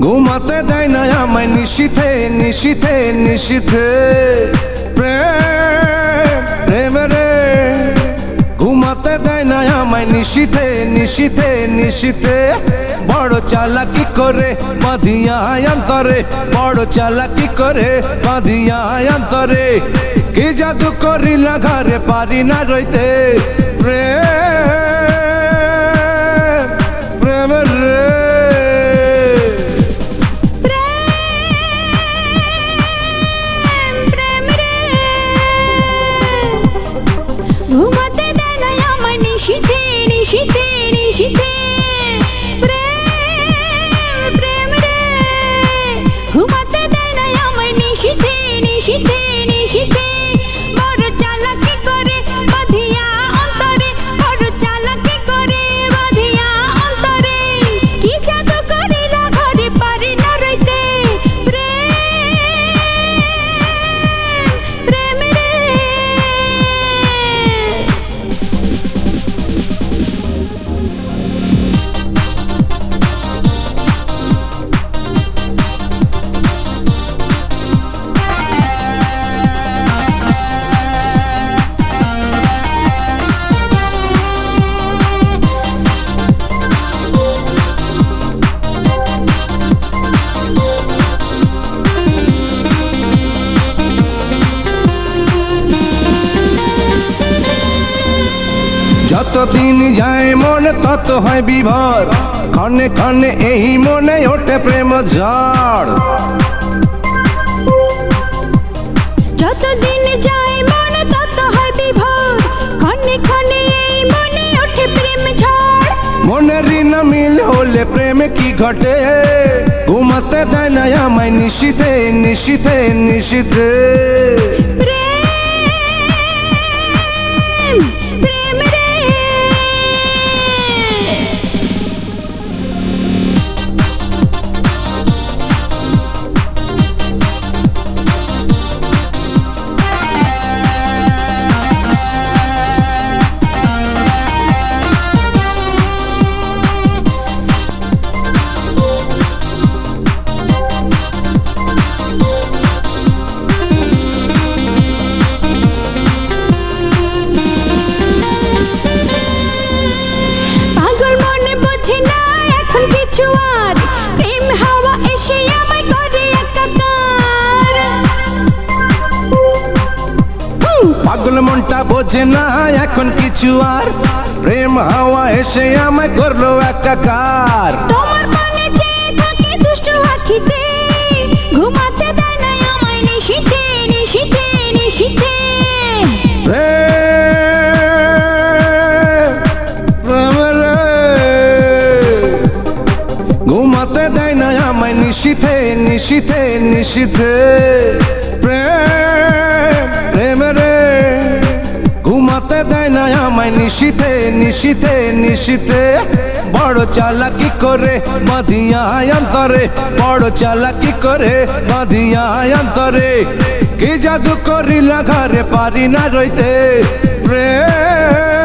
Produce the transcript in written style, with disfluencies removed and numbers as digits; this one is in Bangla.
ঘুমাতে দেয় না আমায় নিশীথে নিশীথে নিশীথে প্রেম প্রেম রে ঘুমাতে দেয় না আমায় নিশীথে নিশীথে নিশীথে বড় চালাকি করে বাঁধিয়া অন্তরে বড় চালাকি করে বাঁধিয়া অন্তরে কি জাদু করিলা ঘরে পারি না রইতে প্রেম প্রেম রে ঘুমাতে দেয় না আমায় নিশীথে নিশীথে নিশীথে প্রেম প্রেম রে ঘুমাতে দেয় না আমায় নিশীথে নিশীথে নিশীথে বড় চালাকি করে বাঁধিয়া অন্তরে বড় চালাকি করে বাঁধিয়া অন্তরে কি জাদু করিলা ঘরে পারি না রইতে প্রেম প্রেম রে যতদিন যায় মনে তত হয় বিভোর ক্ষণে ক্ষণে এই মনে ওঠে প্রেম ঝড় যতদিন যায় মনে তত হয় বিভোর ক্ষণে ক্ষণে এই মনে ওঠে প্রেম ঝড় মনের না মিল হলে প্রেমে কি ঘটে ঘুমাতে দেয় না আমায় নিশীথে নিশীথে নিশীথে প্রেম প্রেম রে পাগল মনে বোঝে না এখন কিছু আর প্রেম হাওয়া এসে আমায় করে একাকার পাগল মনটা বোঝে না এখন কিছু আর প্রেম হাওয়া এসে আমায় করলো একাকার তোমার পানে চেয়ে থাকে দুষ্ট আখিতে ঘুমাতে দেয় না আমায় নিশীথে নিশীথে নিশীথে প্রেম রে ঘুমাতে দেয় না আমায় নিশীথে নিশীথে নিশীথে প্রেম প্রেম রে ঘুমাতে দেয় না আমায় নিশীথে নিশীথে নিশীথে বড় চালাকি করে বাঁধিয়া অন্তরে বড় চালাকি করে বাঁধিয়া অন্তরে কি জাদু করিলা ঘরে পারি না রইতে প্রেম